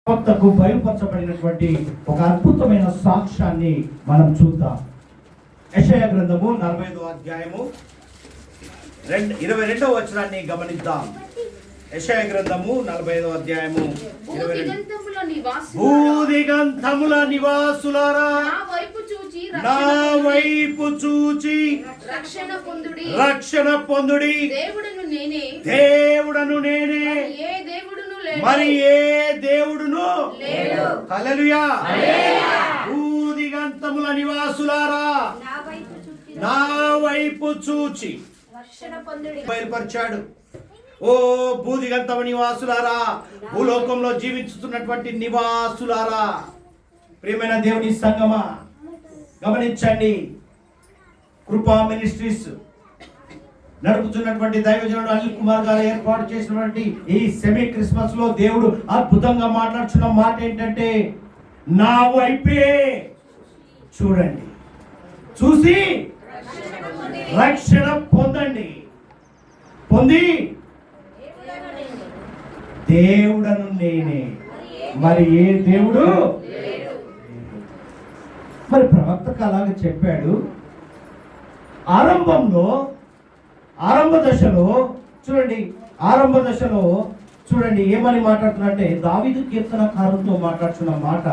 కొత్తకు బయలుపరచబడినటువంటి ఒక అద్భుతమైన సాక్ష్యాన్ని మనం చూద్దాం. యెషయా గ్రంథము 45వ అధ్యాయము 22వ వచనాన్ని గమనిద్దాం. యెషయా గ్రంథము 45వ అధ్యాయము 22. భూదిగంతముల నివాసులారా నా వైపు చూచి రక్షణ పొందుడి. దేవుడను నేనే, మరి ఏ దేవుడును లేడు. హల్లెలూయా. భూదిగంతముల నివాసులారా నా వైపు చూచి బయలుపరిచాడు. ఓ భూదిగంతము నివాసులారా, భూలోకంలో జీవించుతున్నటువంటి నివాసులారా, ప్రియమైన దేవుని సంగమా గమనించండి. కృపా మినిస్ట్రీస్ నడుపుతున్నటువంటి దైవజనుడు అనిల్ కుమార్ గారు ఏర్పాటు చేసినటువంటి ఈ సెమీ క్రిస్మస్ లో దేవుడు అద్భుతంగా మాట్లాడుతున్న మాట ఏంటంటే, నా వైపే చూడండి, చూసి రక్షణ పొందండి. పొంది దేవుడను నేనే, మరి ఏ దేవుడు. మరి ప్రవక్తకు అలాగే చెప్పాడు. ఆరంభ దశలో చూడండి ఏమని మాట్లాడుతున్నట్టే, దావీదు కీర్తనకారులతో మాట్లాడుతున్న మాట.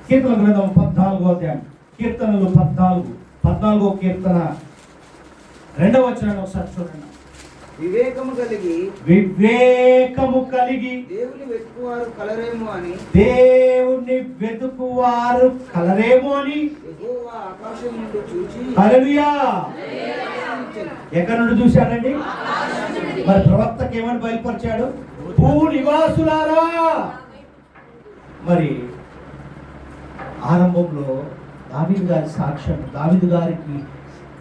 కీర్తన గ్రంథం 14వ అధ్యాయం, కీర్తనలు 14వ కీర్తన 2వ వచనాన్ని ఒకసారి చూడండి. వివేకము కలిగి దేవుని వెతుకువారు కలరేమో అని యెహోవా ఆకాశం నుండి చూచి. హల్లెలూయా. ఎక్కడి నుండి చూశాడండి? మరి ప్రవక్తకి ఏమని బయలుపరిచాడు? భూ నివాసులారా. మరి ఆరంభంలో దావీదు గారి సాక్ష్యం, దావీదు గారికి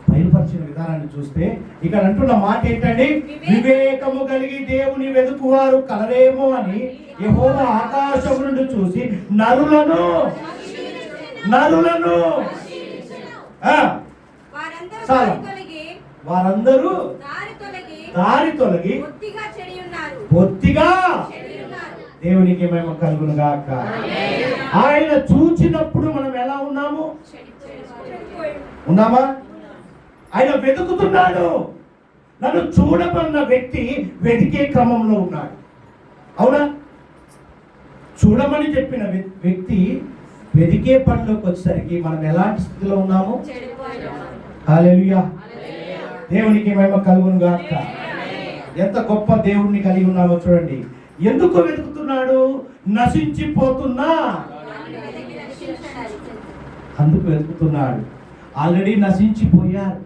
బయలుపరిచిన విధానాన్ని చూస్తే ఇక్కడ అంటున్న మాట ఏంటండి? వివేకము కలిగి దేవుని వెతుకువారు కలరేమో అని యెహోవా ఆకాశం నుండి చూసి నరులను వారందరూ దారి తొలగి బొత్తిగా దేవునికి మేము కలుగును గాక. ఆయన చూచినప్పుడు మనం ఎలా ఉన్నామా? ఆయన వెతుకుతున్నాడు. నన్ను చూడమన్న వ్యక్తి వెతికే క్రమంలో ఉన్నాడు. అవునా? చూడమని చెప్పిన వ్యక్తి వెతికే పనిలోకి వచ్చేసరికి మనం ఎలాంటి స్థితిలో ఉన్నాము? హల్లెలూయా. దేవునికి మహిమ కలుగును గాక. ఎంత గొప్ప దేవుణ్ణి కలిగి ఉన్నామో చూడండి. ఎందుకు వెతుకుతున్నాడు? నశించిపోతున్నా అందుకు వెతుకుతున్నాడు. ఆల్రెడీ నశించిపోయారు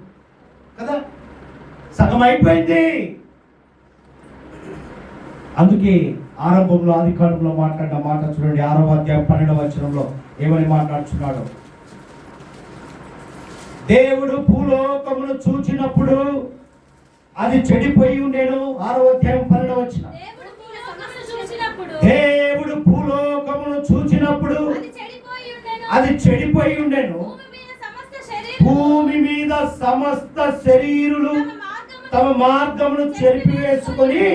కదా, సగం అయిపోయింది. అందుకే ఆరంభంలో ఆదికాండంలో మాట్లాడిన మాట చూడండి. 6వ అధ్యాయం 12వ వచనంలో ఏమని మాట్లాడుతున్నాడు? దేవుడు భూలోకమును చూచినప్పుడు అది చెడిపోయి ఉండేను. 6వ అధ్యాయం 12వ వచనం. దేవుడు భూలోకమును చూచినప్పుడు అది చెడిపోయి ఉండేను. భూమి మీద సమస్త శరీరులు తమ మార్గమును చెరిపివేసుకొని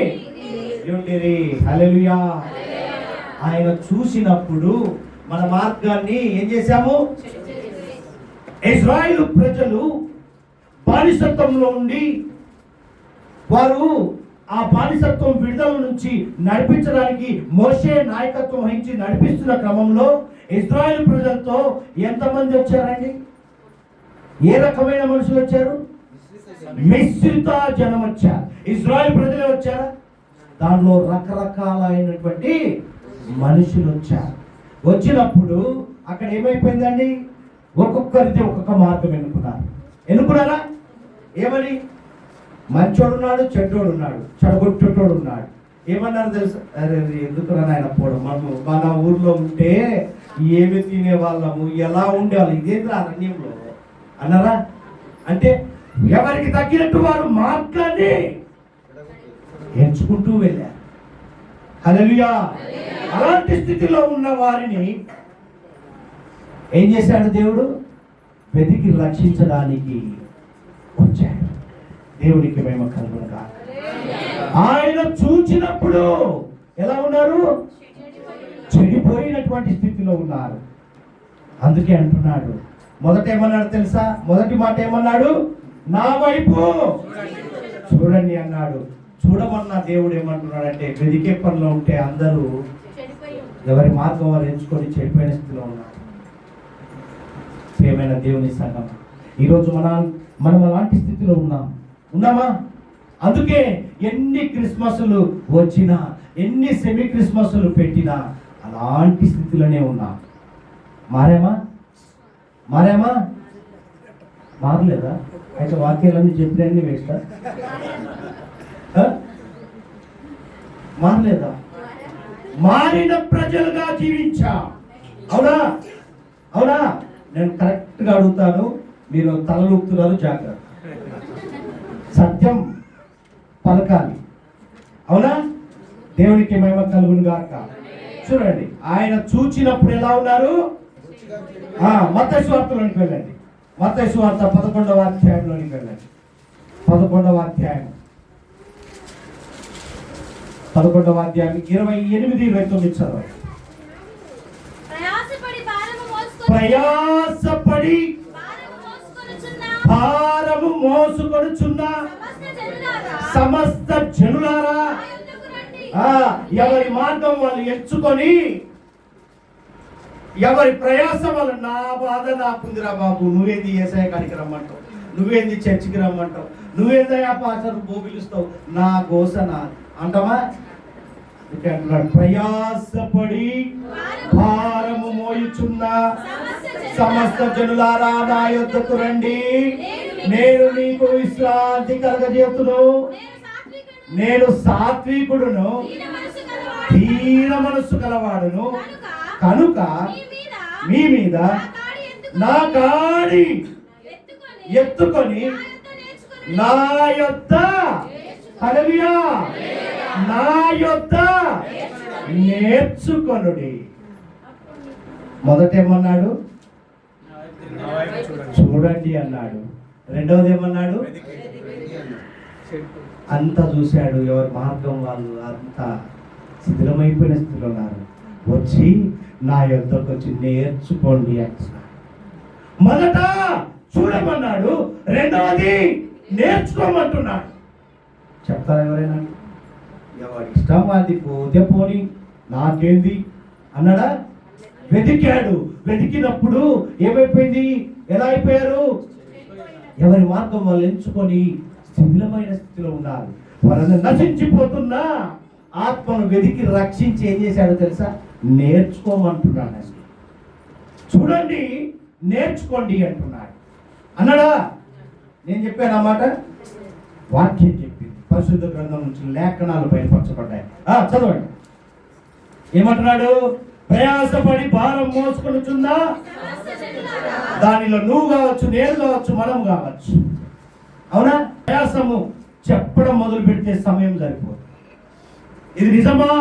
ఉండిరి. హల్లెలూయా. ఆయన చూసినప్పుడు మన మార్గాన్ని ఏం చేశాము? ఇశ్రాయేలు ప్రజలు బానిసత్వంలో ఉండి వారు ఆ బానిసత్వం విడుదల నుంచి నడిపించడానికి మోషే నాయకత్వం వహించి నడిపిస్తున్న క్రమంలో ఇశ్రాయేలు ప్రజలతో ఎంతమంది వచ్చారండి? ఏ రకమైన మనుషులు వచ్చారు? మిశ్రిత జనం వచ్చారు. ఇశ్రాయేల్ ప్రజలే వచ్చారా? దానిలో రకరకాలైనటువంటి మనుషులు వచ్చారు. వచ్చినప్పుడు అక్కడ ఏమైపోయిందండి? ఒక్కొక్కరిది ఒక్కొక్క మార్గం ఎన్నుకున్నారా? ఏమని? మంచోడు ఉన్నాడు, చెడ్డోడు ఉన్నాడు, చెడగొట్టోడు ఉన్నాడు. ఏమన్నారు తెలుసు? అరే ఎందుకురా నాయన పోవడం, మన ఊర్లో ఉంటే ఏమి తినేవాళ్ళము, ఎలా ఉండేవాళ్ళు, ఇదేంద్ర అరణ్యంలో అన్నారా? అంటే ఎవరికి తగ్గినట్టు వారు మార్గాన్ని ఎంచుకుంటూ వెళ్ళారు. హల్లెలూయా. అలాంటి స్థితిలో ఉన్న వారిని ఏం చేశాడు దేవుడు? వెతికి రక్షించడానికి వచ్చాడు. దేవునికి మహిమ కలుగును గాక. ఆయన చూచినప్పుడు ఎలా ఉన్నారు? చెడిపోయినటువంటి స్థితిలో ఉన్నారు. అందుకే అంటున్నాడు, మొదట ఏమన్నాడు తెలుసా? మొదటి మాట ఏమన్నాడు? నా వైపు చూడండి అన్నాడు. చూడమన్న దేవుడు ఏమంటున్నాడంటే, వెదికే పనిలో ఉంటే అందరూ ఎవరి మార్గం వారు ఎంచుకొని చెడిపోయిన స్థితిలో ఉన్నారు. ప్రియమైన దేవుని సంఘం, ఈరోజు మనం అలాంటి స్థితిలో ఉన్నామా? అందుకే ఎన్ని క్రిస్మస్లు వచ్చినా, ఎన్ని సెమీ క్రిస్మస్లు పెట్టినా అలాంటి స్థితిలోనే ఉన్నాం. మారామా? మారలేదా? అయితే వాక్యాలన్నీ చెప్పినన్ని వేస్తా? మారలేదా? మారిన ప్రజలుగా జీవించా. అవునా? నేను కరెక్ట్గా అడుగుతాను, మీరు తలలూపుతున్నారు, జాగ్రత్త. సత్యం పలకాలి. అవునా? దేవునికి మహిమ కలుగును గాక. చూడండి, ఆయన చూచినప్పుడు ఎలా ఉన్నారు? మత్తయి సువార్తలోనికి వెళ్ళండి. మత్తయి సువార్త 11వ అధ్యాయంలోనికి వెళ్ళండి. 11వ అధ్యాయం 28-29 చదవండి. ప్రయాసపడి భారము మోసుకొనుచున్న సమస్త జనులారా, ఎవరి మార్గం వాళ్ళు ఎంచుకొని, ఎవరి ప్రయాసం వాళ్ళు, నా బాధ నాకుందిరా బాబు, నువ్వేంది యేసయ్య కాడికి రమ్మంటావు, నువ్వేంది చర్చికి రమ్మంటావు, నువ్వేందయ్యా పాస్టర్ పిలుస్తావు, నా గోస నా అంటావా? అంటున్నాడు, ప్రయాసపడి భారము మోయుచున్న సమస్త జనులారా నా యొద్దకు రండి, నేను మీకు విశ్రాంతి కలగజేతును. నేను సాత్వికుడును, దీన మనస్సు కలవాడును, కనుక మీ మీద నా కాడి ఎత్తుకొని నా యొద్ద హల్లెలూయా నా యొద్ద నేర్చుకొనుడి. మొదటేమన్నాడు? చూడండి అన్నాడు. రెండవది ఏమన్నాడు? అంతా చూశాడు, ఎవరి మార్గం వాళ్ళు అంతా శిథిలమైపోయిన స్థితిలో ఉన్నారు. వచ్చి నా యొద్దకు వచ్చి నేర్చుకోండి అంటున్నాడు. మొదట చూడమన్నాడు, రెండవది నేర్చుకోమంటున్నాడు. చెప్తారా ఎవరైనా? ఎవరి ఇష్టం అది, పోతే పోని, నాకేంది అన్నాడా? వెతికాడు. వెతికినప్పుడు ఏమైపోయింది? ఎలా అయిపోయారు? ఎవరి మార్గం వాళ్ళు ఎంచుకొని శిథిలమైన స్థితిలో ఉన్నారు. వాళ్ళని నశించిపోతున్న ఆత్మను వెతికి రక్షించి ఏం చేశాడో తెలుసా? నేర్చుకోమంటున్నాడు. చూడండి, నేర్చుకోండి అంటున్నాడు. అన్నాడా? నేను చెప్పాను అన్నమాట. వాక్యం చెప్పింది, పరిశుద్ధ గ్రంథం నుంచి లేఖనాలు బయలుపరచబడ్డాయి. చదవండి, ఏమంటున్నాడు? ప్రయాసపడి భారం మోసుకొనుచున్నా, దానిలో నువ్వు కావచ్చు, నేను కావచ్చు, మనం కావచ్చు. అవునా? ప్రయాసము చెప్పడం మొదలు పెడితే సమయం సరిపోదు. ఇది నిజమా?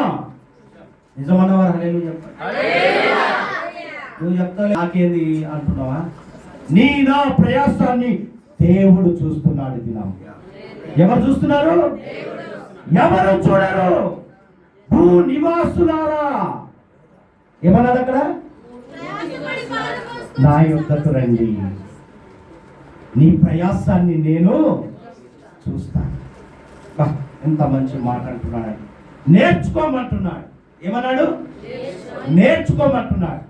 నిజమన్నవారు హల్లెలూయా చెప్పండి. నువ్వు చెప్తావు నాకేంది అంటున్నావా? నా ప్రయాసాన్ని దేవుడు చూస్తున్నాడు. దినం ఎవరు చూస్తున్నారు? ఎవరు చూడరు? భూ నివాసులారా ఏమన్నాడు అక్కడ? నా యొద్దకు రండి, నీ ప్రయాసాన్ని నేను చూస్తాను. ఎంత మంచి మాట అంటున్నాడు. నేర్చుకోమంటున్నాడు. ఏమన్నాడు? నేర్చుకోమంటున్నాడు.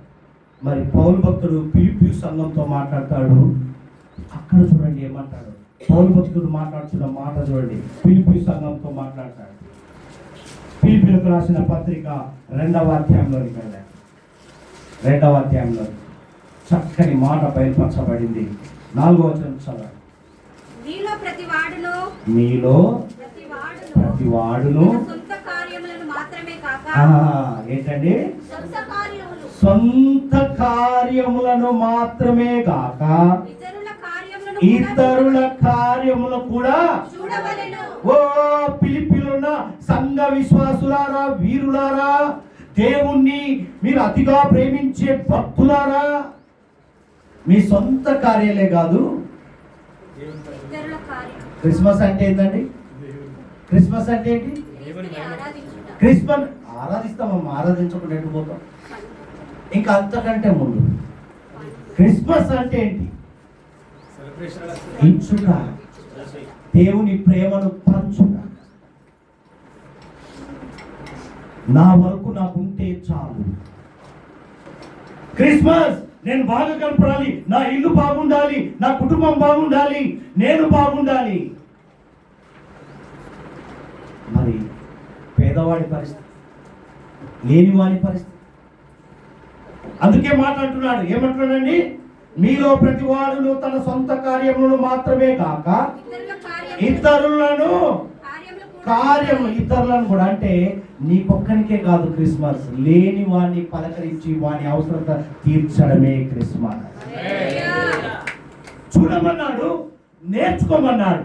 మరి పౌలు భక్తుడు ఫిలిప్పీ సంఘంతో మాట్లాడతాడు. అక్కడ చూడండి ఏమంటాడు? పౌలు భక్తుడు మాట్లాడుతున్న మాట చూడండి. ఫిలిప్పీ సంఘంతో మాట్లాడతాడు. ఫిలిప్పీలకు రాసిన పత్రిక 2వ అధ్యాయంలోకి వెళ్ళాడు. 2వ అధ్యాయంలో చక్కని మాట బయలుపరచబడింది. 4వ వచనం చదవండి. మీలో ప్రతి వాడును ఏంటండి? సొంత కార్యములను మాత్రమే కాక ఇతరుల కార్యములు కూడా ఓ ఫిలిప్పీలున్న సంఘ విశ్వాసులారా, వీరులారా, దేవుణ్ణి మీరు అతిగా ప్రేమించే భక్తులారా, మీ సొంత కార్యాలే కాదు. క్రిస్మస్ అంటే ఏంటండి? క్రిస్మస్ అంటే ఏంటి? క్రిస్మస్ ఆరాధిస్తామమ్మా, ఆరాధించకుండా ఎటు పోతాం? ఇంకా అంతకంటే ముందు క్రిస్మస్ అంటే ఏంటి? ఇచ్చుట, దేవుని ప్రేమను పంచుట. నా వరకు నాకు ఉంటే చాలు. క్రిస్మస్ నేను బాగా కనపడాలి, నా ఇల్లు బాగుండాలి, నా కుటుంబం బాగుండాలి, నేను బాగుండాలి. మరి పేదవాడి పరిస్థితి, లేనివాడి పరిస్థితి. అందుకే మాట్లాడుతున్నాడు, ఏమంటున్నాడండి? మీలో ప్రతి వాడును తన సొంత కార్యములను మాత్రమే కాక ఇతరులను ఇతరులను కూడా, అంటే నీకొక్కనికే కాదు క్రిస్మస్, లేని వాడిని పలకరించి వాని అవసరత తీర్చడమే క్రిస్మస్. చూడమన్నాడు, నేర్చుకోమన్నాడు.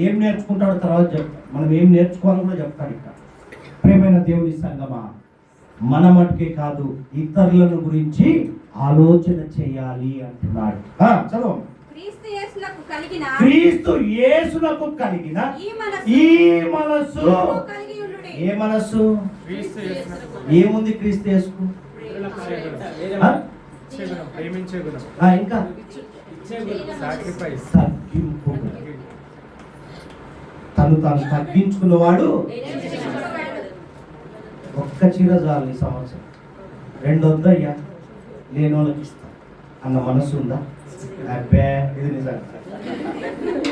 ఏం నేర్చుకుంటాడో తర్వాత చెప్తాడు. మనం ఏం నేర్చుకోవాలని కూడా చెప్తాడు. ఇక్కడ ప్రేమైన దేవుని సంగమా, మన మటుకే కాదు ఇతరులను గురించి ఆలోచన చేయాలి అంటున్నాడు. చదువు. క్రీస్తు యేసునకు కలిగిన ఈ మనస్సు. ఏ మనస్సు? ఏముంది క్రీస్తు యేసుకు? ఇంకా తగ్గింపు. తను తగ్గించుకున్నవాడు. ఒక్క చీర చాలు ఈ సంవత్సరం, 2 వద్దయ్యా, లేని వాళ్ళకి ఇస్తా అన్న మనసు ఉందా? అబ్బే,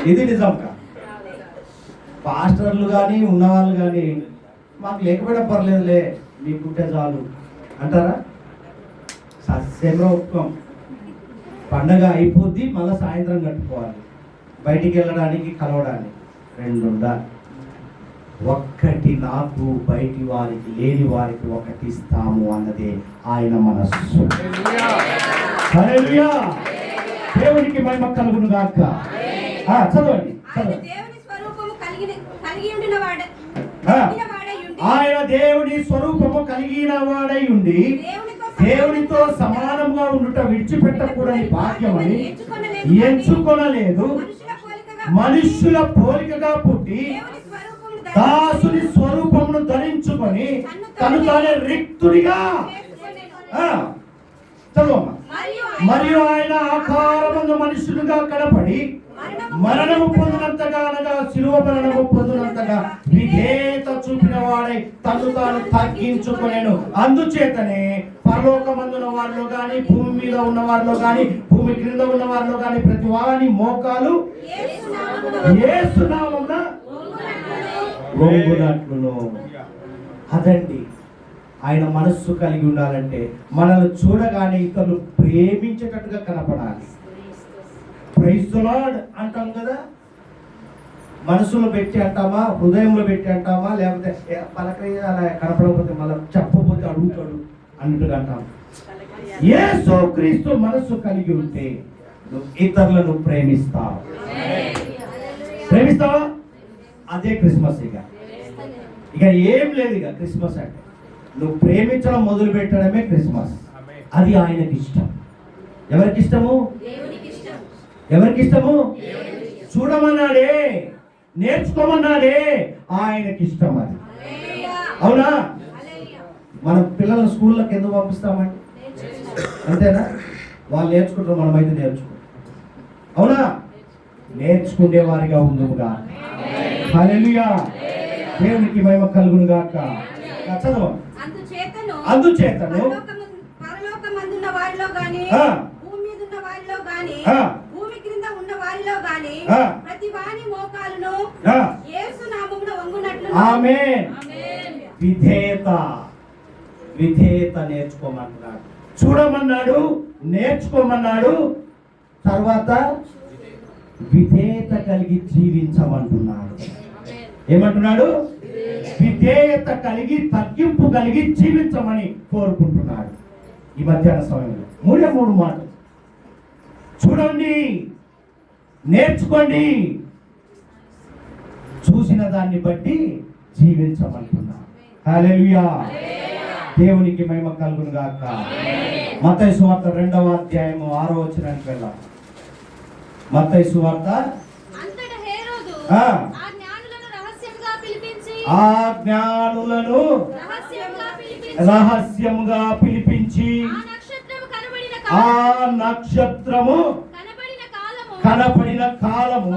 ఇది నిజం కా. పాస్టర్లు కానీ ఉన్నవాళ్ళు కానీ మాకు లేకపోయినా పర్లేదులే, మీకుంటే చాలు అంటారా? సస్యంగా ఒప్పుకోం. పండగ అయిపోద్ది, మళ్ళీ సాయంత్రం కట్టుకోవాలి, బయటికి వెళ్ళడానికి, కలవడానికి. 2 ఉండాలి. ఒక్కటి నాకు, బయటి వారికి, లేని వారికి ఒకటి ఇస్తాము అన్నదే ఆయన మనస్సు. హల్లెలూయా. దేవునికి మహిమ కలుగును గాక. చదవండి. ఆయన దేవుని స్వరూపము కలిగిన వాడై ఉండి దేవునితో సమానంగా ఉండుట విడిచిపెట్టకూడని భాగ్యమని ఎంచుకొనలేదు. మనుష్యుల పోలికగా పుట్టి దాసుని స్వరూపమును ధరించుకొని తను తానే రిక్తుడిగా. చదువు. మరియు ఆయన ఆకారమందు మనుషులుగా కనపడి మరణము పొందినంతగా, అనగా శిలువ మరణము పొందినంతగా విధేయత చూపిన వాడై తను తాను తగ్గించుకొనెను. అందుచేతనే పరలోకమందున్న వారిలో గాని, భూమి మీద ఉన్న వారిలో గాని, భూమి క్రింద ఉన్న వారిలో గాని ప్రతి వాని మోకాలు యేసు నామమున వంగునట్లును. అదండి ఆయన మనస్సు కలిగి ఉండాలంటే, మనల్ని చూడగానే ఇతరులు ప్రేమించేటట్టుగా కనపడాలి. ప్రైజ్ ది లార్డ్ అంటాం కదా, మనసులో పెట్టి అంటామా, హృదయంలో పెట్టి అంటామా, లేకపోతే పలకరి అలా కనపడకపోతే మళ్ళీ చెప్పబోతే అడుగుతాడు అన్నట్టుగా అంటాం. యేసు క్రీస్తు మనస్సు కలిగి ఉంటే నువ్వు ఇతరులను ప్రేమిస్తావు. ప్రేమిస్తావా? అదే క్రిస్మస్. ఇక ఏం లేదు. ఇక క్రిస్మస్ అంటే నువ్వు ప్రేమించడం మొదలు పెట్టడమే క్రిస్మస్. అది ఆయనకి ఇష్టం. ఎవరికి ఇష్టము? ఎవరికి ఇష్టము? చూడమన్నాడే, నేర్చుకోమన్నాడే, ఆయనకి ఇష్టం అది. అవునా? మనం పిల్లలను స్కూళ్ళకి ఎందుకు పంపిస్తామండి? అంతేనా? వాళ్ళు నేర్చుకుంటారు, మనమైతే నేర్చుకుంటాం. అవునా? నేర్చుకునే వారిగా ఉండుగా. హల్లెలూయా. దేవునికి మహిమ కలుగును గాక. చదువు. అందుచేతను పరలోకమందున్న వారిలో గాని, భూమి మీద ఉన్న వారిలో గాని, భూమి క్రింద ఉన్న వారిలో గాని ప్రతి వాని మోకాలును యేసు నామమున వంగునట్లు. ఆమేన్. విధేయత నేర్చుకోమన్నాడు, చూడమన్నాడు, నేర్చుకోమన్నాడు. తర్వాత విధేయత కలిగి జీవించమంటున్నాడు. ఏమంటున్నాడు? విధేయత కలిగి, తగ్గింపు కలిగి జీవించమని కోరుకుంటున్నాడు. ఈ మధ్యాహ్న సమయంలో 3 మాటలు చూడండి, నేర్చుకోండి, చూసిన దాన్ని బట్టి జీవించమంటున్నాడు. హల్లెలూయా. దేవునికి మహిమ కలుగును గాక. మత్తయి సువార్త 2వ అధ్యాయము 6వ వచనానికి వెళ్దాం. మత్తయి సువార్త. ఆ జ్ఞానులను రహస్యముగా పిలిపించి ఆ నక్షత్రము కనపడిన కాలము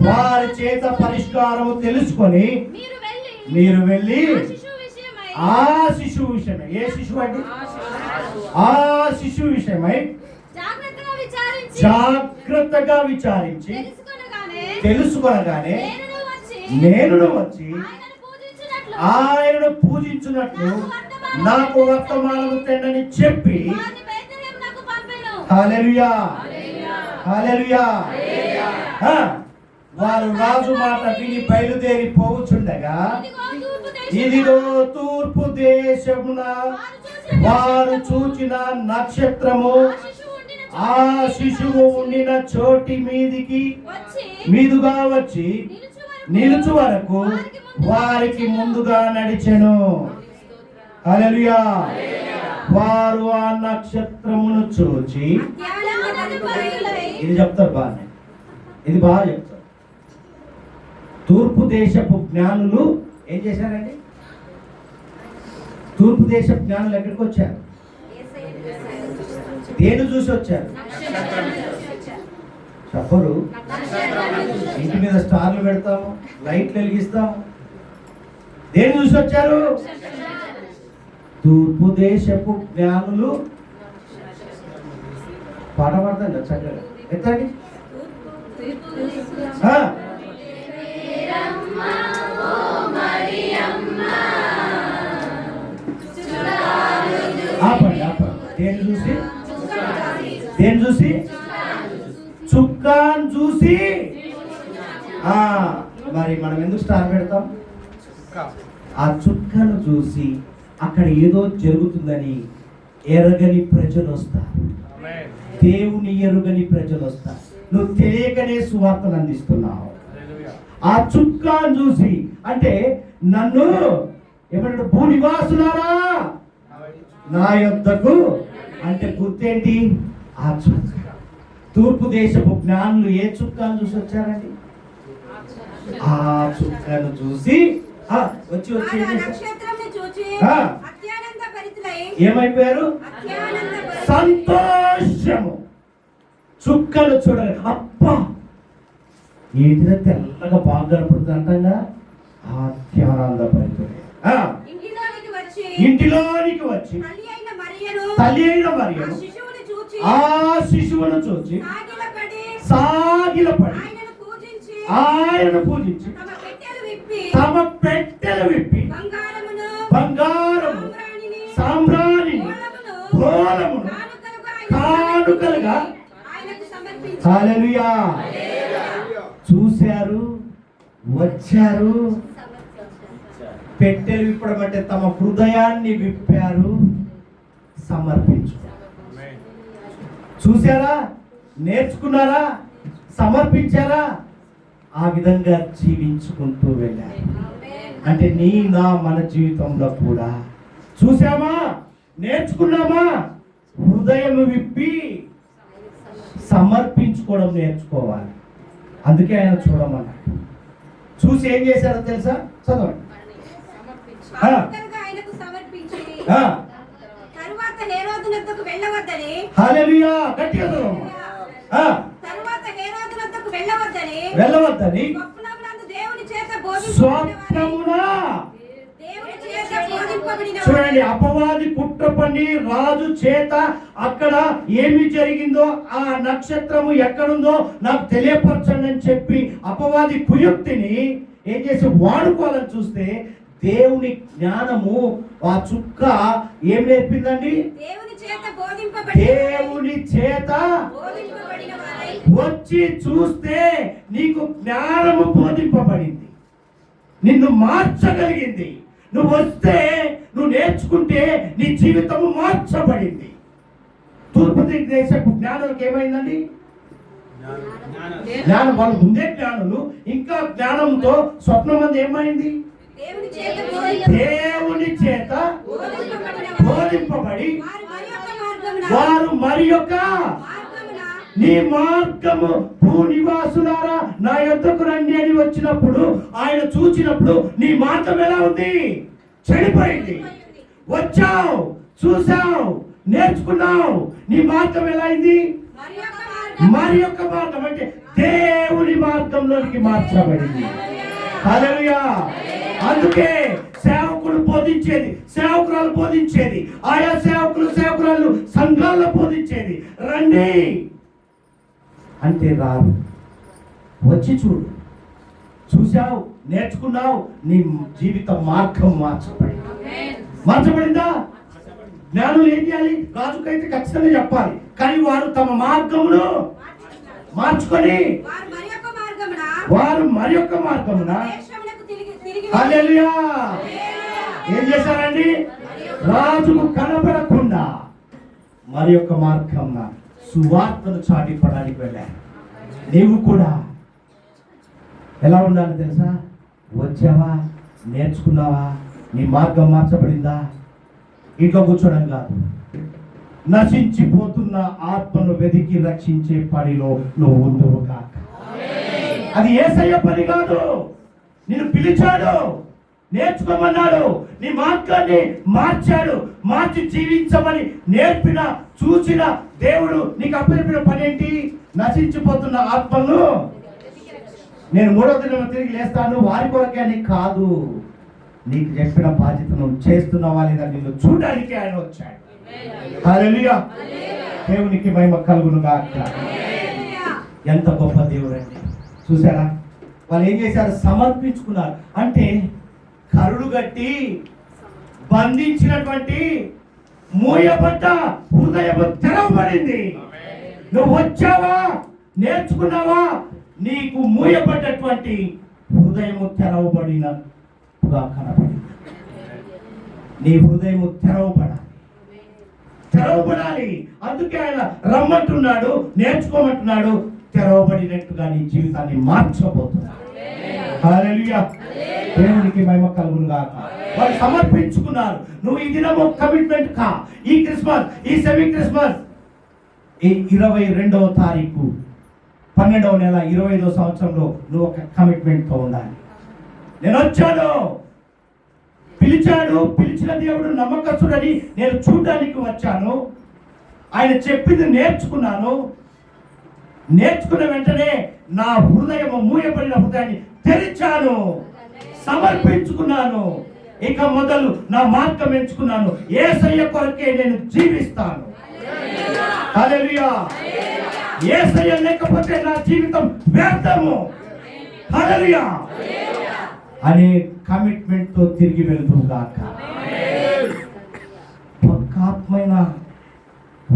వారి చేత పరిష్కారము తెలుసుకొని మీరు వెళ్ళి ఆ శిశువు విషయమై, ఏ శిశువు అండి? ఆ శిశువు విషయమై జాగ్రత్తగా విచారించి తెలుసుకొనగానే నేను వచ్చి ఆయనను పూజించున్నట్లు నాకు వర్తమానము తెండని చెప్పి, హల్లెలూయా హల్లెలూయా. వారు రాజు మాట విని బయలుదేరి పోవుచుండగా, ఇదిగో తూర్పు దేశమున వారు చూచిన నక్షత్రము ఆ శిశువు ఉండిన చోటి మీదుగా వచ్చి నిలుచు వరకు వారికి ముందుగా నడిచెను. హల్లెలూయా. వారు ఆ నక్షత్రమును చూచి, ఇది చెప్తారు బాగా, ఇది బాగా చెప్తారు. తూర్పు దేశపు జ్ఞానులు ఏం చేశారండి? తూర్పు దేశపు జ్ఞానులు ఎక్కడికి వచ్చారు? దేని చూసి వచ్చారు? చెప్పరు. ఇంటి మీద స్టార్లు పెడతాము, లైట్లు వెలిగిస్తాము. దేని చూసి వచ్చారు? తూర్పు దేశపు జ్ఞానులు. పాట పాడతాను చక్కగా, ఎత్తండి. ఆపండి ఆపండి. దేని చూసి? చుక్కాను చూసి. మరి మనం ఎందుకు స్టార్ పెడతాం? ఆ చుక్కను చూసి అక్కడ ఏదో జరుగుతుందని ఎరగని ప్రజలు వస్తారు. దేవుని ఎరుగని ప్రజలు వస్తారు. నువ్వు తెలియకనే సువార్తను అందిస్తున్నావు. ఆ చుక్కను చూసి, అంటే నన్ను ఏమంటాడు? భూనివాసులారా నా యొద్దకు, అంటే గుర్తేంటి? ఆ చుక్క. తూర్పు దేశపు జ్ఞానులు ఏ చుక్కను చూసి వచ్చారండి? ఆ చుక్కను చూసి వచ్చి ఏమైపోయారు? సంతోషము. చుక్కలు చూడాలి. అబ్బా ఏంటిదో తెల్లగా బాగా కనపడుతుంది అంటంగా. అత్యానందపరితులే. ఇంటిలోనికి వచ్చి తల్లి అయిన మరియను ఆ శిశువును చూచి సాగిలపడి ఆయనను పూజించి తమ పెట్టెలు విప్పి బంగారము సాంబ్రాణి గోళమును కానుకలుగా, హల్లెలూయా, చూశారు, వచ్చారు. పెట్టెలు విప్పడం అంటే తమ హృదయాన్ని విప్పారు, సమర్పించు. చూసారా? నేర్చుకున్నారా? సమర్పించారా? ఆ విధంగా జీవించుకుంటూ వెళ్ళారు. అంటే మన జీవితంలో కూడా చూసామా? నేర్చుకున్నామా? హృదయం విప్పి సమర్పించుకోవడం నేర్చుకోవాలి. అందుకే ఆయన చూడమన్నాడు. చూసి ఏం చేశారో తెలుసా? చదవండి. హల్లెలూయా. గట్టిగా చదవండి. వెళ్ళవద్దని స్వప్నమున. చూడండి, అపవాది కుట్ర పని రాజు చేత అక్కడ ఏమి జరిగిందో, ఆ నక్షత్రము ఎక్కడుందో నాకు తెలియపరచండి అని చెప్పి అపవాది కుయుక్తిని ఏం చేసి వాడుకోవాలని చూస్తే, దేవుని జ్ఞానము ఆ చుక్క ఏం నేర్పిందండి? దేవుని చేత వచ్చి చూస్తే నీకు జ్ఞానము బోధింపబడింది, నిన్ను మార్చగలిగింది. నువ్వు వస్తే, నువ్వు నేర్చుకుంటే నీ జీవితము మార్చబడింది. తూర్పు దేశపు జ్ఞానులకు ఏమైందండి? జ్ఞానం. వాళ్ళు ముందే జ్ఞానులు, ఇంకా జ్ఞానంతో స్వప్నం అంది ఏమైంది? దేవుని చేత బోధింపబడి వారు మరి యొక్క నీ మార్గము భూనివాసులారా నా యొద్దకు రండి అని వచ్చినప్పుడు, ఆయన చూచినప్పుడు నీ మార్గం ఎలా ఉంది? చెడిపోయింది. వచ్చావు, చూసావు, నేర్చుకున్నావు. నీ మార్గం ఎలా అయింది? మరి యొక్క మార్గం మరి యొక్క మార్గం అంటే దేవుని మార్గంలోనికి మార్చబడింది. హల్లెలూయా. అందుకే సేవకులు బోధించేది, సేవకురాలు బోధించేది, ఆయా సేవకురాలు సంఘాల్లో బోధించేది, రండి అంటే రారు. వచ్చి చూడు, చూసావు, నేర్చుకున్నావు, నీ జీవిత మార్గం మార్చబడిందా? జ్ఞానులు ఏం చేయాలి? రాజుకైతే ఖచ్చితంగా చెప్పాలి, కానీ వారు తమ మార్గమును మార్చుకొని వారు మరి యొక్క మార్గమున హల్లెలూయా ఏం చేశారండి? రాజుకు కనబడకుండా మరి యొక్క మార్గమున సువార్తను చాటిపడానికి వెళ్ళారు. నీవు కూడా ఎలా ఉండాలి తెలుసా? వచ్చావా, నేర్చుకున్నావా, నీ మార్గం మార్చబడిందా? ఇంట్లో కూర్చోడం కాదు, నశించిపోతున్న ఆత్మను వెతికి రక్షించే పనిలో నువ్వు ఉండువు కాక. అది యేసయ్య పని కాదు. నిన్ను పిలిచాడు, నేర్చుకోమన్నాడు, నీ మార్గాన్ని మార్చాడు, మార్చి జీవించమని నేర్పిన చూసిన దేవుడు నీకు అప్పచెప్పిన పని ఏంటి? నశించిపోతున్న ఆత్మను నేను 3వ దినం తిరిగి లేస్తాను వారి కొరకే అని కాదు. నీకు చెప్పిన బాధ్యతను చేస్తున్నావా లేదా నిన్ను చూడడానికి ఆయన వచ్చాడు. హల్లెలూయా. దేవునికి మహిమ కలుగును గాక. ఎంత గొప్ప దేవుడు అండి. చూసారా, వాళ్ళు ఏం చేశారు? సమర్పించుకున్నారు. అంటే కరుడు గట్టి బంధించినటువంటి మూయబడ్డ హృదయము తెరవబడింది. నువ్వు వచ్చావా, నేర్చుకున్నావా, నీకు మూయబడ్డటువంటి హృదయము తెరవబడినట్టుగా కనబడింది. నీ హృదయము తెరవబడాలి. అందుకే ఆయన రమ్మంటున్నాడు, నేర్చుకోమంటున్నాడు. తెరవబడినట్టుగా నీ జీవితాన్ని మార్చబోతున్నాడు. హల్లెలూయా. దేవునికి మహిమ కలుగును గాక. వాళ్ళు సమర్పించుకున్నారు. నువ్వు ఈ దినము కమిట్మెంట్ కా. ఈ క్రిస్మస్, ఈ సెమీ క్రిస్మస్, ఈ 22వ తారీఖు 12వ నెల 25వ సంవత్సరంలో నువ్వు ఒక కమిట్మెంట్తో ఉండాలి. నేను వచ్చాను, పిలిచాడు, పిలిచిన దేవుడు నమ్మకస్తుడని నేను చూడడానికి వచ్చాను. ఆయన చెప్పింది నేర్చుకున్నాను. నేర్చుకున్న వెంటనే నా హృదయము మూయబడిన హృదయాన్ని తెరిచాను, సమర్పించుకున్నాను. ఇక మొదలు నా మార్గం ఎంచుకున్నాను. యేసయ్య కొరకే నేను జీవిస్తాను. హల్లెలూయా. యేసయ్య లేకపోతే నా జీవితం వ్యర్థము. హల్లెలూయా అనే కమిట్మెంట్ తో తిరిగి వెళ్తూ గాక.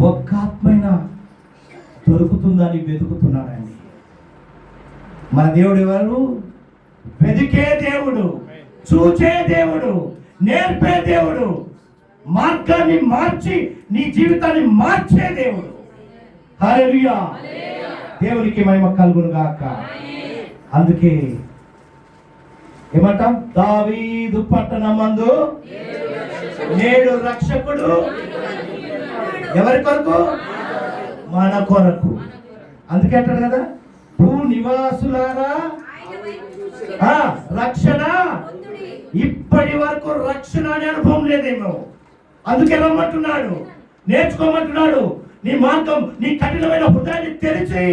ఒక్క ఆత్మైనా దొరుకుతుందని వెతుకుతున్నాడండి. మన దేవుడు ఎవరు? వెతికే దేవుడు, చూచే దేవుడు, నేర్పే దేవుడు, మార్గాన్ని మార్చి నీ జీవితాన్ని మార్చే దేవుడు. హల్లెలూయా. దేవునికి మహిమ కలుగును గాక. అందుకే ఏమంటాం? దావీదు పట్టణమందు నేడు రక్షకుడు ఎవరి కొరకు? మన కొరకు. అందుకే అంటాడు కదా, భూ నివాసులారా రక్షణ. ఇప్పటి వరకు రక్షణ అనే అనుభవం లేదేమో, అందుకే రమ్మంటున్నాడు, నేర్చుకోమంటున్నాడు. నీ మార్గం, నీ కఠినమైన హృదయాన్ని తెరిచి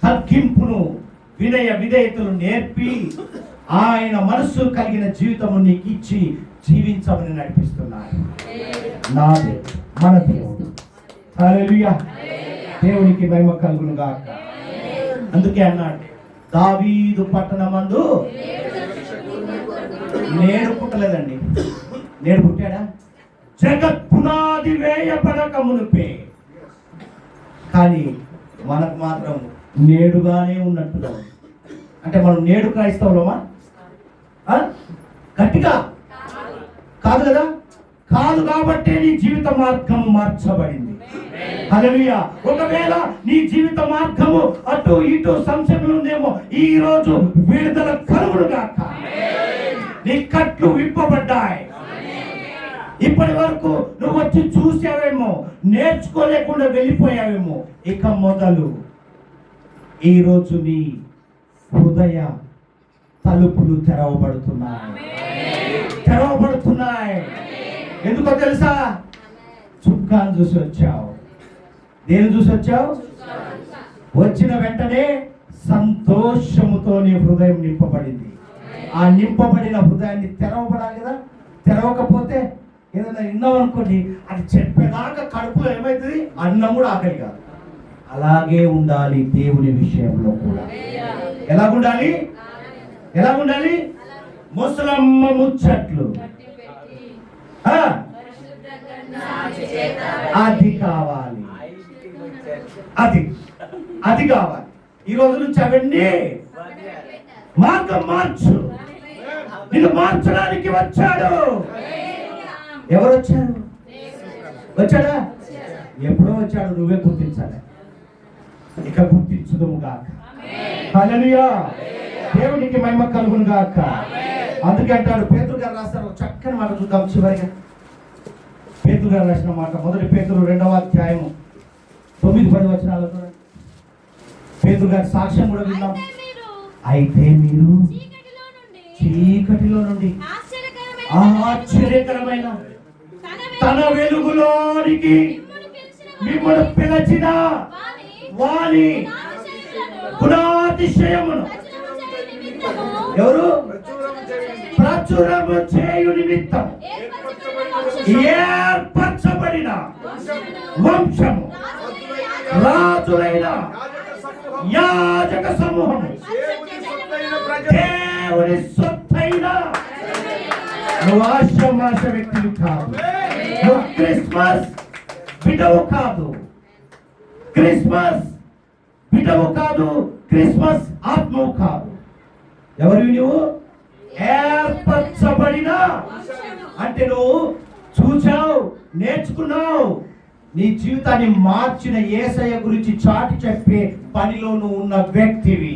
తగ్గింపును, వినయ విధేయతలు నేర్పి ఆయన మనస్సు కలిగిన జీవితము నీకు ఇచ్చి జీవించమని నడిపిస్తున్నాడు నా దేవుడు, మన దేవుడు. హల్లెలూయా. దేవునికి మహిమ కలుగును గాక. అందుకే అన్నాడు, దావీదు పట్టణమందు నేడు పుట్టలేదండి. నేడు పుట్టాడా? జగత్ పునాది వేయబడక మునుపే. కానీ మనకు మాత్రం నేడుగానే ఉన్నట్టుగా. అంటే మనం నేడు క్రైస్తవులమా? గట్టిగా కాదు కదా. కాదు కాబట్టి నీ జీవిత మార్గం మార్చబడింది. హల్లెలూయా. ఒకవేళ నీ జీవిత మార్గము అటు ఇటు సంశయం ఉందేమో, ఈ రోజు విడుదల కలుగును గాక. నీ కట్లు విప్పబడ్డాయి. ఇప్పటి వరకు నువ్వు వచ్చి చూసావేమో, నేర్చుకోలేకుండా వెళ్ళిపోయావేమో. ఇక మొదలు ఈ రోజు నీ హృదయ తలుపులు తెరవబడుతున్నాయి. ఎందుకో తెలుసా? చుక్కాను చూసి వచ్చావు. దేని చూసి వచ్చావు? వచ్చిన వెంటనే సంతోషముతో నీ హృదయం నింపబడింది. ఆ నింపబడిన హృదయాన్ని తెరవబడాలి కదా. తెరవకపోతే ఏదైనా విన్నాం అనుకోండి, అది చెప్పేదాకా కడుపులో ఏమవుతుంది? అన్నం కూడా ఆకలి కాదు. అలాగే ఉండాలి దేవుని విషయంలో కూడా. ఎలాగుండాలి? ఎలాగుండాలి? ముసలమ్మ ముచ్చట్లు, అది కావాలి, అది కావాలి. ఈ రోజు నుంచి అవన్నీ మార్గం మార్చు. నిన్ను మార్చడానికి వచ్చాడు. ఎవరు వచ్చారు? వచ్చాడా? ఎప్పుడో వచ్చాడు, నువ్వే గుర్తించాలి. ఇక గుర్తించుదుము గాక. హల్లెలూయా. దేవునికి మహిమ కలుగును గాక. అందుకే అంటాడు, పేతురు గారు రాస్తారు చక్కని మాట, చూద్దాం చివరిగా. పేతురు గారు రాసిన మాట, మొదటి పేతురు 2వ అధ్యాయము 9-10 వచనాలతో పేతురు గారి సాక్ష్యం కూడా విన్నాం. అయితే మీరు చీకటిలో నుండి ఆశ్చర్యకరమైన తన వెలుగులోనికి మిమ్మల్ని పిలిచిన వాని గుణాతిశయమును ఎవరు? ప్రచురము చేయు నిమిత్తం ఏర్పరచబడిన వంశము, రాజులైన యాజక సమూహము, దేవుని సొత్తైన. నువ్వు ఆశమాష వ్యక్తులు కాదు. నువ్వు క్రిస్మస్ బిడ్డవు కాదు. క్రిస్మస్ బిడ్డవు కాదు. క్రిస్మస్ ఆత్మవు కాదు. ఎవరు నువ్వు? ఏర్పరచబడిన. అంటే నువ్వు చూచావు, నేర్చుకున్నావు, నీ జీవితాన్ని మార్చిన యేసయ్య గురించి చాటి చెప్పే పనిలో నువ్వు ఉన్న వ్యక్తివి.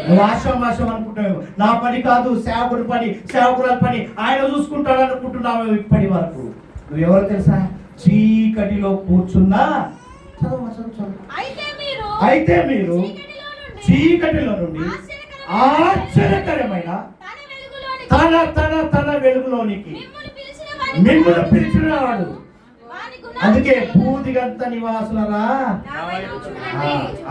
నువ్వు ఆశామాషం అనుకుంటావు, నా పని కాదు, సేవకుడి పని, సేవకురాల పని ఆయన చూసుకుంటాడు అనుకుంటున్నావు. ఇప్పటి వరకు నువ్వు ఎవరు తెలుసా? చీకటిలో కూర్చున్నా. అయితే మీరు చీకటిలో నుండి ఆశ్చర్యకరమైన తన తన తన వెలుగులోనికి మిమ్మల్ని పిలిచిన వాడు. అందుకే భూదిగంత నివాసులరా.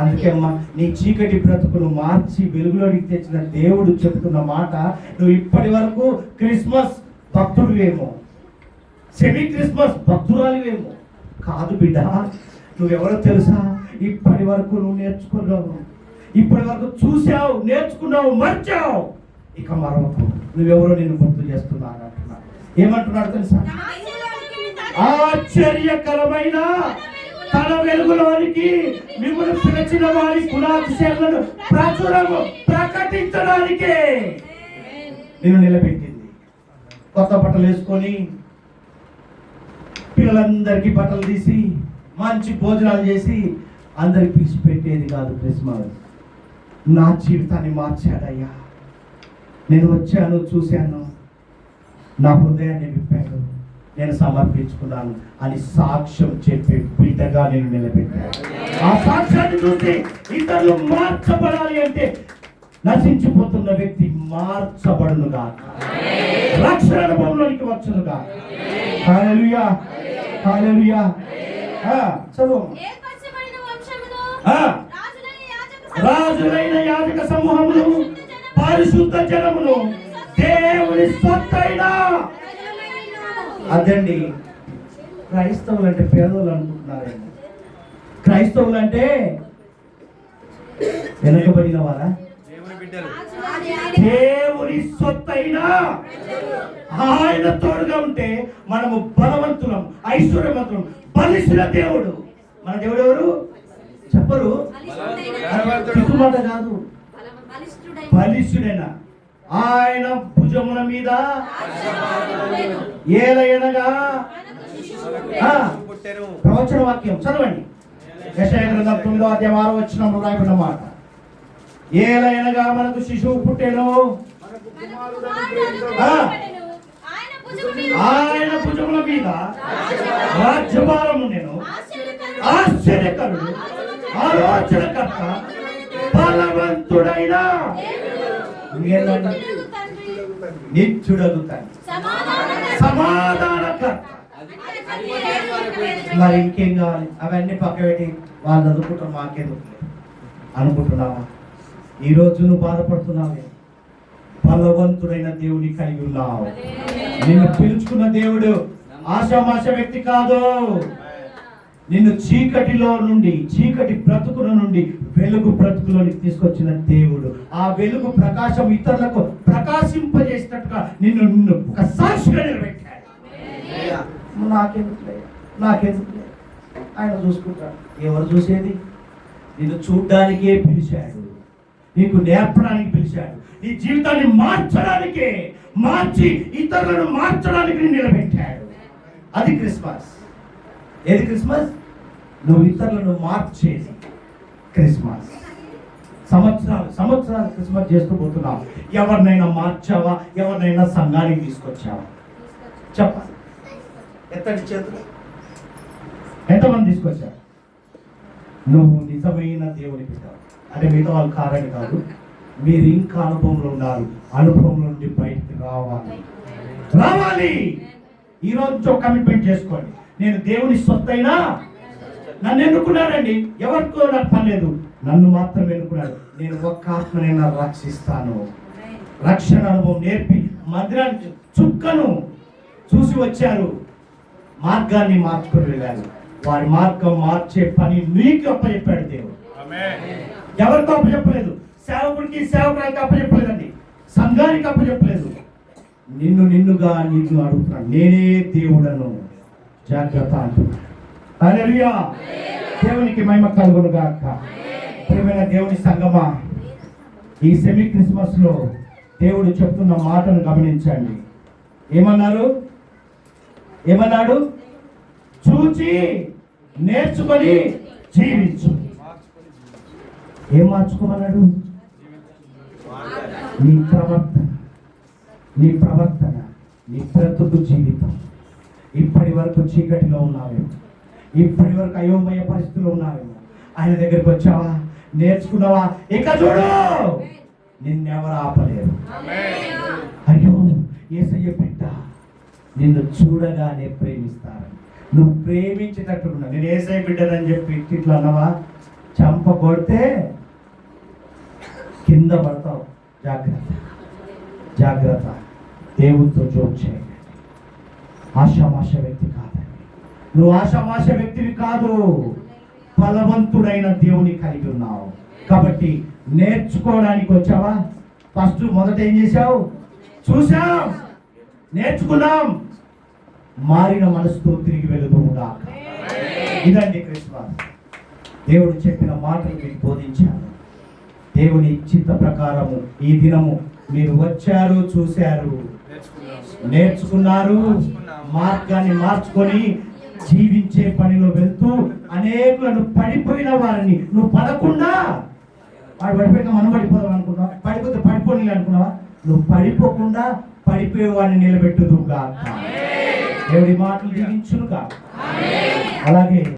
అందుకే అమ్మా, నీ చీకటి బ్రతుకును మార్చి వెలుగులోనికి తెచ్చిన దేవుడు చెప్తున్న మాట, నువ్వు ఇప్పటి వరకు క్రిస్మస్ భక్తుడివేమో, సెమీ క్రిస్మస్ భక్తురాలివేమో కాదు బిడ్డ. నువ్వెవరో తెలుసా? ఇప్పటి వరకు నువ్వు నేర్చుకున్నావు, ఇప్పటి వరకు చూసావు, నేర్చుకున్నావు, మర్చావు. ఇక మరొక నువ్వెవరో నేను గుర్తు చేస్తున్నాను అంటున్నా. ఏమంటున్నాడు తెలుసా? ఆశ్చర్యకరమైన తన వెలుగులోనికి మిమ్మల్ని పిలిచిన వారి గుణాతిశయములను ప్రచురము ప్రకటించడానికే నేను నిలబెట్టింది. కొత్త బట్టలు వేసుకొని పిల్లలందరికీ బట్టలు తీసి మంచి భోజనాలు చేసి అందరికి పిలిచి పెట్టేది కాదు క్రిస్మస్. నా జీవితాన్ని మార్చాడయ్యా. నేను వచ్చాను, చూశాను, నా హృదయాన్ని విప్పాడు, నేను సమర్పించుకున్నాను అని సాక్ష్యం చెప్పే బిడ్డగా నేను నిలబెట్టాను. ఆ సాక్ష్యాన్ని చూసి ఇతరులు మార్చబడాలి అంటే నశించిపోతున్న వ్యక్తి మార్చబడునుగా, రక్షణ అనుభవంలోనికి వచ్చునుగా. హల్లెలూయా, హల్లెలూయా. చదువు. రాజులైన యాజక సమూహమును, పరిశుద్ధ జనమును, దేవుని సొత్తైన. అదండి క్రైస్తవులు అంటే పేదోళ్ళు అనుకుంటున్నారండి. క్రైస్తవులు అంటే వెనుకబడిన వారా? దేవుని సొత్తైన. ఆయన తోడుగా ఉంటే మనము బలవంతులం, ఐశ్వర్యవంతులం, బలిసిన దేవుడు. మన దేవుడు ఎవరు చెప్పరు? మాట కాదు, బలిష్ఠుడైన. ఆయన భుజముల మీద ఏలయనగా ప్రవచన వాక్యం చదవండి. యెషయా గ్రంథం 9వ అధ్యాయం 6వ వచనంలో రాయబడిన మాట, ఏలయనగా మనకు శిశువు పుట్టెను, ఆయన భుజముల మీద రాజ్యభారము నేను, ఆశ్చర్యకరుడు, ఆలోచనకర్త, బలవంతుడైన నిత్యుడగు తండ్రి, సమాధానకర్త. మరి ఇంకేం కావాలి? అవన్నీ పక్క పెట్టి వాళ్ళు చదువుకుంటారు, మాకెందుకు అనుకుంటున్నావా? ఈరోజు నువ్వు బాధపడుతున్నావే, బలవంతుడైన దేవుని కలిగి ఉన్నావు. నిన్ను పిలుచుకున్న దేవుడు ఆశామాష వ్యక్తి కాదు. నిన్ను చీకటిలో నుండి, చీకటి బ్రతుకుల నుండి వెలుగు బ్రతుకులోనికి తీసుకొచ్చిన దేవుడు. ఆ వెలుగు ప్రకాశం ఇతరులకు ప్రకాశింపజేసినట్టుగా నిన్ను ఒక సాక్షిగా నిలబెట్టాడు. నాకెందుకు ఆయన చూసుకుంటాడు. ఎవరు చూసేది? నిన్ను చూడ్డానికే పిలిచాడు, నీకు నేర్పడానికి పిలిచాడు, నీ జీవితాన్ని మార్చడానికే, మార్చి ఇతరులను మార్చడానికి నిలబెట్టాడు. అది క్రిస్మస్. ఏది క్రిస్మస్? నువ్వు ఇతరులను మార్చేది క్రిస్మస్. సంవత్సరాలు క్రిస్మస్ చేస్తూ పోతున్నావు. ఎవరినైనా మార్చావా? ఎవరినైనా సంఘానికి తీసుకొచ్చావా? చెప్ప ఎత్తడి చేతులు. ఎంతమంది తీసుకొచ్చావు? నువ్వు నిజమైన దేవుని బిడ్డ. అంటే మిగతా వాళ్ళు కారని కాదు, మీరు ఇంకా అనుభవంలో ఉన్నారు. అనుభవంలో నుండి బయటికి రావాలి. ఈరోజు కమిట్మెంట్ చేసుకోండి. నేను దేవుని సొత్తైనా, నన్ను ఎన్నుకున్నాడండి, ఎవరికో నాకు పని లేదు, నన్ను మాత్రం ఎన్నుకున్నాడు. నేను ఒక్క ఆత్మనైనా రక్షిస్తాను. రక్షణ అనుభవం నేర్పి మందిరానికి చుక్కను చూసి వచ్చారు, మార్గాన్ని మార్చుకొని వెళ్ళారు. వారి మార్గం మార్చే పని నీకు అప్పచెప్పాడు దేవుడు. ఎవరికో అప్పచెప్పలేదు. సేవకుడికి సేవకుడికి అప్పచెప్పలేదండి, సంఘానికి అప్పచెప్పలేదు. నిన్నుగా నీకు అడుగుతున్నాను. నేనే దేవుడను, జాగ్రత్త అంటున్నాడు. హల్లెలూయా. దేవునికి మహిమ కలుగును గాక. ప్రియమైన దేవుని సంగమా, ఈ సెమీ క్రిస్మస్ లో దేవుడు చెప్తున్న మాటను గమనించండి. ఏమన్నాడు? చూచి నేర్చుకొని జీవించు. ఏం మార్చుకోమన్నాడు? నీ ప్రవర్తన, నీ బ్రతుకు జీవితం. ఇప్పటి వరకు చీకటిలో ఉన్నావేమో, ఇప్పటి వరకు అయోమయ పరిస్థితుల్లో ఉన్నావేమో. ఆయన దగ్గరికి వచ్చావా? నేర్చుకున్నావా? ఇక చూడు, నిన్నెవరు ఆపలేరు. అయ్యో యేసయ్య బిడ్డ, నిన్ను చూడగానే ప్రేమిస్తారని. నువ్వు ప్రేమించేటట్టున్నా. నేను యేసయ్య బిడ్డనని చెప్పి ఇట్లా అన్నవా, చంప కొడితే కింద పడతావు. జాగ్రత్త. దేవుడితో జోక్ చేయండి. ఆశామాష వ్యక్తి కాదండి. నువ్వు ఆశామాష వ్యక్తివి కాదు, బలవంతుడైన దేవుని కలిగి ఉన్నావు. కాబట్టి నేర్చుకోవడానికి వచ్చావా? మొదట ఏం చేశావు? చూసాం, నేర్చుకున్నాం, మారిన మనసుతో తిరిగి వెళుదుముగా. ఇదండి క్రిస్మస్. దేవుడు చెప్పిన మాటలు మీకు బోధించాను. దేవుని చిత్త ప్రకారము ఈ దినము మీరు వచ్చారు, చూశారు, నేర్చుకున్నారు, మార్గాన్ని మార్చుకొని జీవించే పనిలో వెళ్తూ అనేకులను పడిపోయిన వారిని నువ్వు పడకుండా, వాడు పడిపోయినా మనం పడిపోదాం అనుకున్నావా? పడిపోని అనుకున్నావా? నువ్వు పడిపోకుండా పడిపోయే వాడిని నిలబెట్టుదుగా. దేవుడి మాటలు దీవించునుగా. అలాగే